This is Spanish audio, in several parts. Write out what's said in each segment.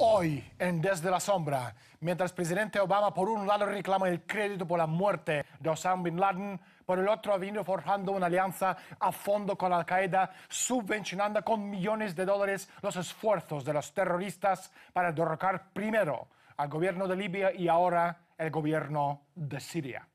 Hoy, en Desde la Sombra, mientras el presidente Obama por un lado reclama el crédito por la muerte de Osama Bin Laden, por el otro ha venido forjando una alianza a fondo con Al-Qaeda, subvencionando con millones de dólares los esfuerzos de los terroristas para derrocar primero al gobierno de Libia y ahora el gobierno de Siria.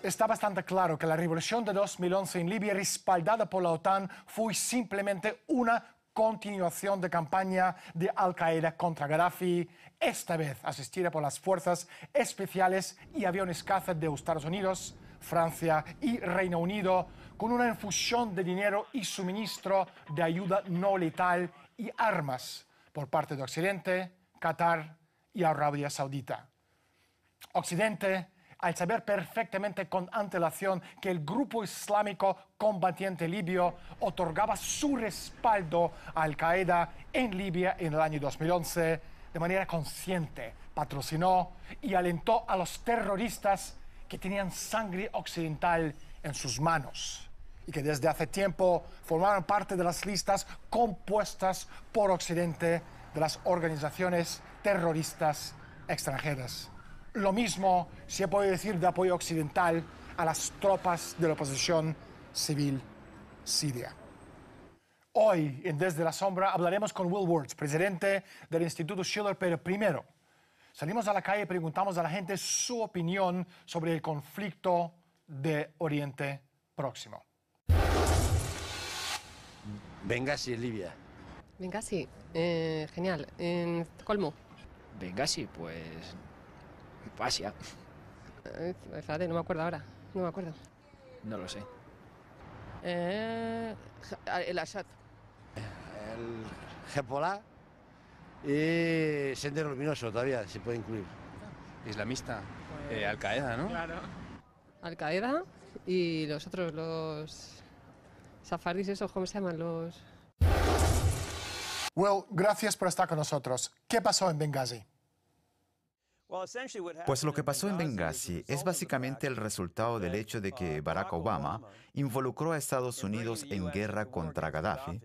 Está bastante claro que la revolución de 2011 en Libia, respaldada por la OTAN, fue simplemente una continuación de campaña de Al-Qaeda contra Gaddafi, esta vez asistida por las fuerzas especiales y aviones caza de Estados Unidos, Francia y Reino Unido, con una infusión de dinero y suministro de ayuda no letal y armas por parte de Occidente, Qatar y Arabia Saudita. Occidente, al saber perfectamente con antelación que el grupo islámico combatiente libio otorgaba su respaldo a Al-Qaeda en Libia en el año 2011, de manera consciente, patrocinó y alentó a los terroristas que tenían sangre occidental en sus manos y que desde hace tiempo formaron parte de las listas compuestas por Occidente de las organizaciones terroristas extranjeras. Lo mismo se puede decir de apoyo occidental a las tropas de la oposición civil siria. Hoy, en Desde la Sombra, hablaremos con Will Wurtz, presidente del Instituto Schiller, pero primero salimos a la calle y preguntamos a la gente su opinión sobre el conflicto de Oriente Próximo. Bengasi, Libia. Bengasi, genial. En Estocolmo. Bengasi, pues... Asia. Espérate, no me acuerdo ahora. No me acuerdo. No lo sé. El Assad. El Hezbollah y Sendero Luminoso todavía se puede incluir. Islamista. Al-Qaeda, ¿no? Claro. Al-Qaeda y los otros, los safardis, esos, ¿cómo se llaman? Los... Will, gracias por estar con nosotros. ¿Qué pasó en Bengasi? Pues lo que pasó en Bengasi es básicamente el resultado del hecho de que Barack Obama involucró a Estados Unidos en guerra contra Gaddafi,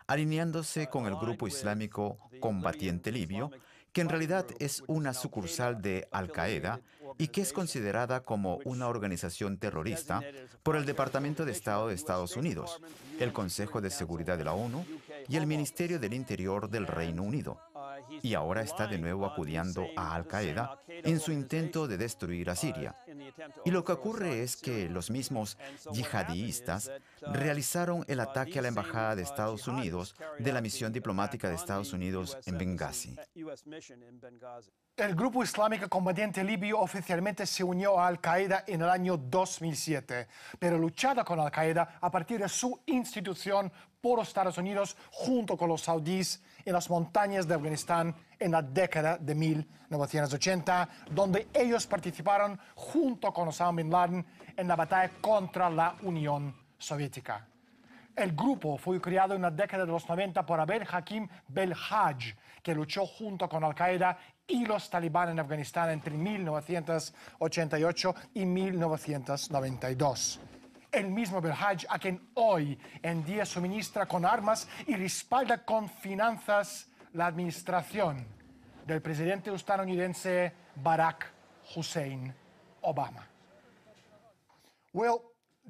alineándose con el grupo islámico combatiente libio, que en realidad es una sucursal de Al-Qaeda y que es considerada como una organización terrorista por el Departamento de Estado de Estados Unidos, el Consejo de Seguridad de la ONU y el Ministerio del Interior del Reino Unido. Y ahora está de nuevo acudiendo a Al-Qaeda en su intento de destruir a Siria. Y lo que ocurre es que los mismos yihadistas realizaron el ataque a la Embajada de Estados Unidos de la misión diplomática de Estados Unidos en Bengasi. El grupo islámico combatiente libio oficialmente se unió a Al-Qaeda en el año 2007, pero luchaba con Al-Qaeda a partir de su institución por Estados Unidos junto con los saudíes en las montañas de Afganistán en la década de 1980, donde ellos participaron junto con Osama Bin Laden en la batalla contra la Unión Soviética. El grupo fue creado en la década de los 90 por Abdel Hakim Belhaj, que luchó junto con Al-Qaeda y los talibán en Afganistán entre 1988 y 1992. El mismo Belhaj a quien hoy en día suministra con armas y respalda con finanzas la administración del presidente estadounidense Barack Hussein Obama. Well,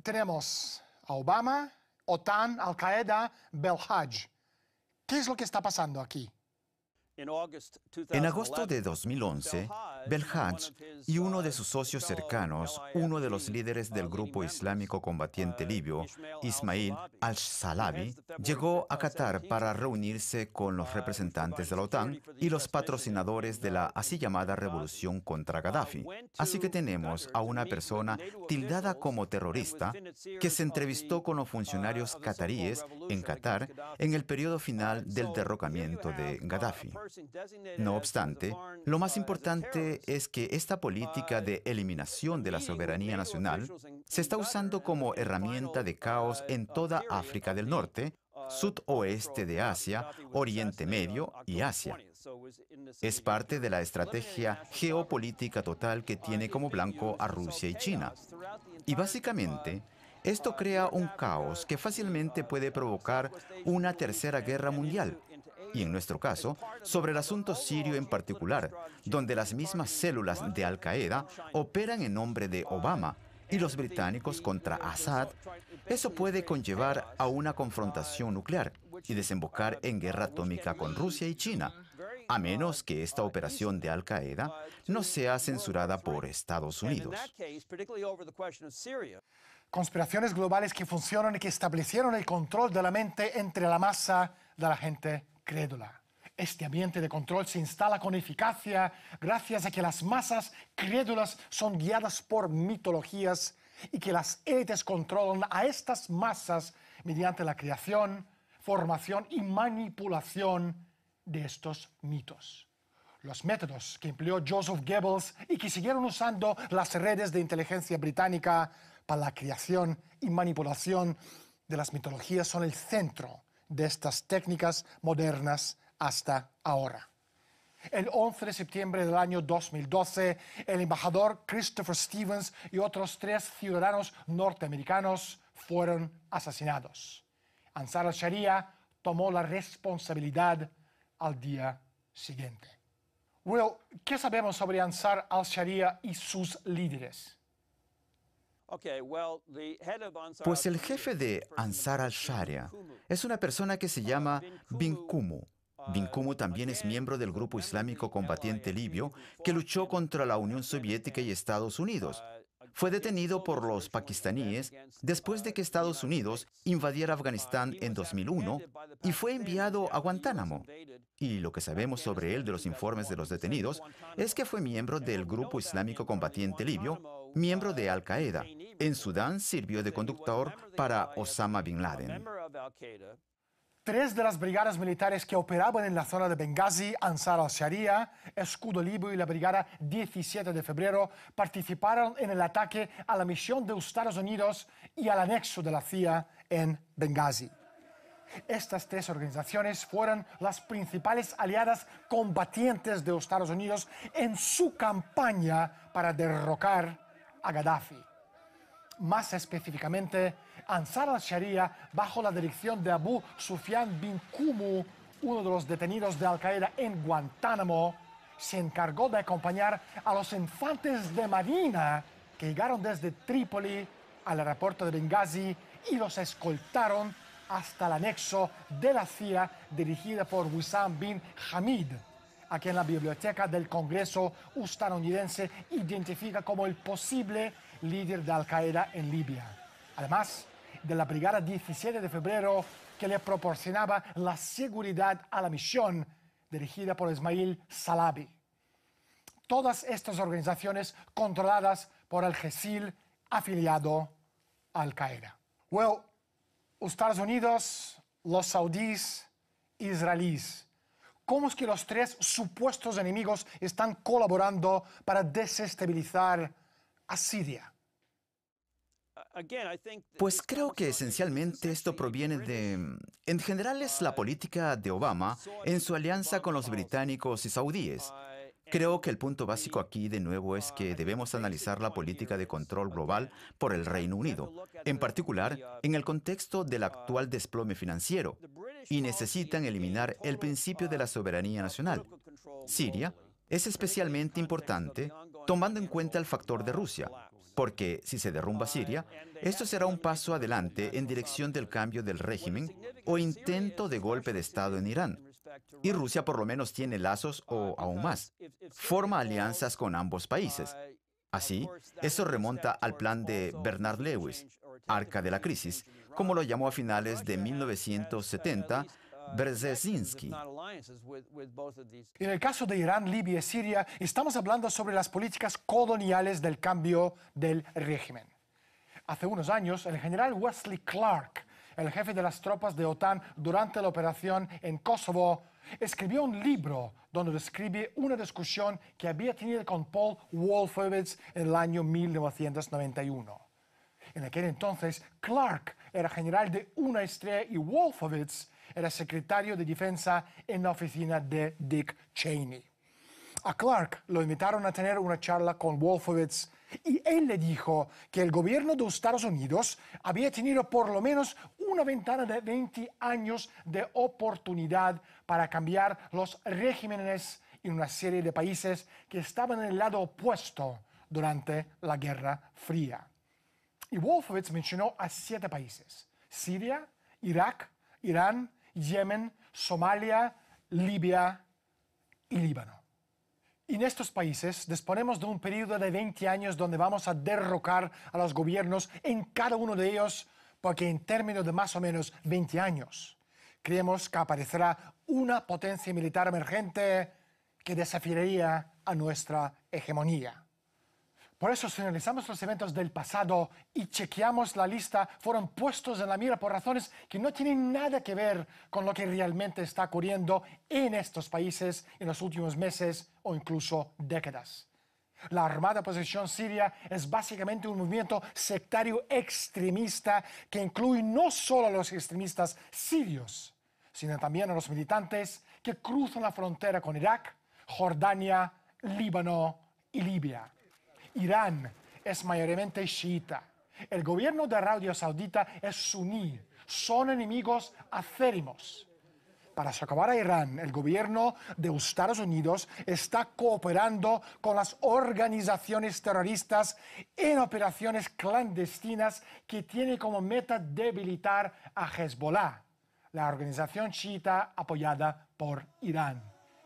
tenemos a Obama, OTAN, Al-Qaeda, Belhaj. ¿Qué es lo que está pasando aquí? En agosto de 2011, Belhaj y uno de sus socios cercanos, uno de los líderes del grupo islámico combatiente libio, Ismail al-Salabi, llegó a Qatar para reunirse con los representantes de la OTAN y los patrocinadores de la así llamada revolución contra Gaddafi. Así que tenemos a una persona tildada como terrorista que se entrevistó con los funcionarios qataríes en Qatar en el periodo final del derrocamiento de Gaddafi. No obstante, lo más importante es que esta política de eliminación de la soberanía nacional se está usando como herramienta de caos en toda África del Norte, sudoeste de Asia, Oriente Medio y Asia. Es parte de la estrategia geopolítica total que tiene como blanco a Rusia y China. Y básicamente, esto crea un caos que fácilmente puede provocar una tercera guerra mundial. Y en nuestro caso, sobre el asunto sirio en particular, donde las mismas células de Al-Qaeda operan en nombre de Obama y los británicos contra Assad, eso puede conllevar a una confrontación nuclear y desembocar en guerra atómica con Rusia y China, a menos que esta operación de Al-Qaeda no sea censurada por Estados Unidos. Conspiraciones globales que funcionan y que establecieron el control de la mente entre la masa de la gente crédula. Este ambiente de control se instala con eficacia gracias a que las masas crédulas son guiadas por mitologías y que las élites controlan a estas masas mediante la creación, formación y manipulación de estos mitos. Los métodos que empleó Joseph Goebbels y que siguieron usando las redes de inteligencia británica para la creación y manipulación de las mitologías son el centro de estas técnicas modernas hasta ahora. El 11 de septiembre del año 2012, el embajador Christopher Stevens y otros 3 ciudadanos norteamericanos fueron asesinados. Ansar al-Sharia tomó la responsabilidad al día siguiente. Will, ¿qué sabemos sobre Ansar al-Sharia y sus líderes? Pues el jefe de Ansar al-Sharia es una persona que se llama Bin Kumu. Bin Kumu también es miembro del grupo islámico combatiente libio que luchó contra la Unión Soviética y Estados Unidos. Fue detenido por los pakistaníes después de que Estados Unidos invadiera Afganistán en 2001 y fue enviado a Guantánamo. Y lo que sabemos sobre él de los informes de los detenidos es que fue miembro del grupo islámico combatiente libio, miembro de Al-Qaeda. En Sudán sirvió de conductor para Osama Bin Laden. 3 de las brigadas militares que operaban en la zona de Benghazi, Ansar al-Sharia, Escudo Libio y la brigada 17 de febrero, participaron en el ataque a la misión de Estados Unidos y al anexo de la CIA en Benghazi. Estas 3 organizaciones fueron las principales aliadas combatientes de Estados Unidos en su campaña para derrocar a Gaddafi. Más específicamente, Ansar al-Sharia, bajo la dirección de Abu Sufyan bin Kumu, uno de los detenidos de Al-Qaeda en Guantánamo, se encargó de acompañar a los infantes de Marina que llegaron desde Trípoli al aeropuerto de Benghazi y los escoltaron hasta el anexo de la CIA dirigida por Wissam bin Hamid, a quien la Biblioteca del Congreso estadounidense identifica como el posible líder de Al-Qaeda en Libia. Además de la Brigada 17 de febrero, que le proporcionaba la seguridad a la misión dirigida por Ismail Salabi. Todas estas organizaciones controladas por el GESIL afiliado a Al-Qaeda. Well, Estados Unidos, los saudíes, israelíes. ¿Cómo es que los 3 supuestos enemigos están colaborando para desestabilizar a Siria? Pues creo que esencialmente esto proviene de, en general, es la política de Obama en su alianza con los británicos y saudíes. Creo que el punto básico aquí de nuevo es que debemos analizar la política de control global por el Reino Unido, en particular en el contexto del actual desplome financiero, y necesitan eliminar el principio de la soberanía nacional. Siria es especialmente importante tomando en cuenta el factor de Rusia, porque si se derrumba Siria, esto será un paso adelante en dirección del cambio del régimen o intento de golpe de Estado en Irán. Y Rusia por lo menos tiene lazos o aún más. Forma alianzas con ambos países. Así, eso remonta al plan de Bernard Lewis, Arca de la Crisis, como lo llamó a finales de 1970 Brzezinski. En el caso de Irán, Libia y Siria, estamos hablando sobre las políticas coloniales del cambio del régimen. Hace unos años, el general Wesley Clark, el jefe de las tropas de OTAN durante la operación en Kosovo, escribió un libro donde describe una discusión que había tenido con Paul Wolfowitz en el año 1991. En aquel entonces, Clark era general de una estrella y Wolfowitz era secretario de defensa en la oficina de Dick Cheney. A Clark lo invitaron a tener una charla con Wolfowitz y él le dijo que el gobierno de Estados Unidos había tenido por lo menos una ventana de 20 años de oportunidad para cambiar los regímenes en una serie de países que estaban en el lado opuesto durante la Guerra Fría. Y Wolfowitz mencionó a 7 países: Siria, Irak, Irán, Yemen, Somalia, Libia y Líbano. Y en estos países disponemos de un periodo de 20 años donde vamos a derrocar a los gobiernos en cada uno de ellos, porque en términos de más o menos 20 años creemos que aparecerá una potencia militar emergente que desafiaría a nuestra hegemonía. Por eso, si analizamos los eventos del pasado y chequeamos la lista, fueron puestos en la mira por razones que no tienen nada que ver con lo que realmente está ocurriendo en estos países en los últimos meses o incluso décadas. La Armada de Oposición Siria es básicamente un movimiento sectario extremista que incluye no solo a los extremistas sirios, sino también a los militantes que cruzan la frontera con Irak, Jordania, Líbano y Libia. Irán es mayoritariamente chiita. El gobierno de Arabia Saudita es suní. Son enemigos acérrimos. Para socavar a Irán, el gobierno de Estados Unidos está cooperando con las organizaciones terroristas en operaciones clandestinas que tienen como meta debilitar a Hezbollah, la organización chiita apoyada por Irán.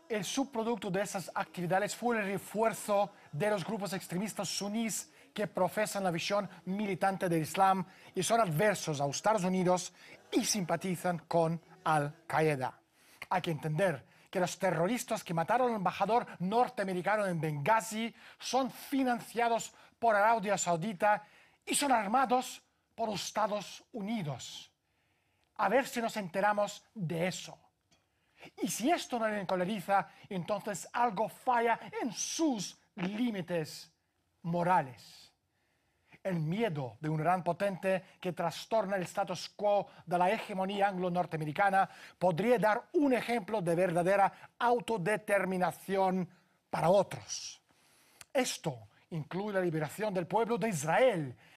El subproducto de esas actividades fue el refuerzo de los grupos extremistas sunís que profesan la visión militante del Islam y son adversos a Estados Unidos y simpatizan con Al-Qaeda. Hay que entender que los terroristas que mataron al embajador norteamericano en Benghazi son financiados por Arabia Saudita y son armados por Estados Unidos. A ver si nos enteramos de eso. Y si esto no le encoleriza, entonces algo falla en sus límites morales. El miedo de un Irán potente que trastorna el status quo de la hegemonía anglo-norteamericana podría dar un ejemplo de verdadera autodeterminación para otros. Esto incluye la liberación del pueblo de Israel,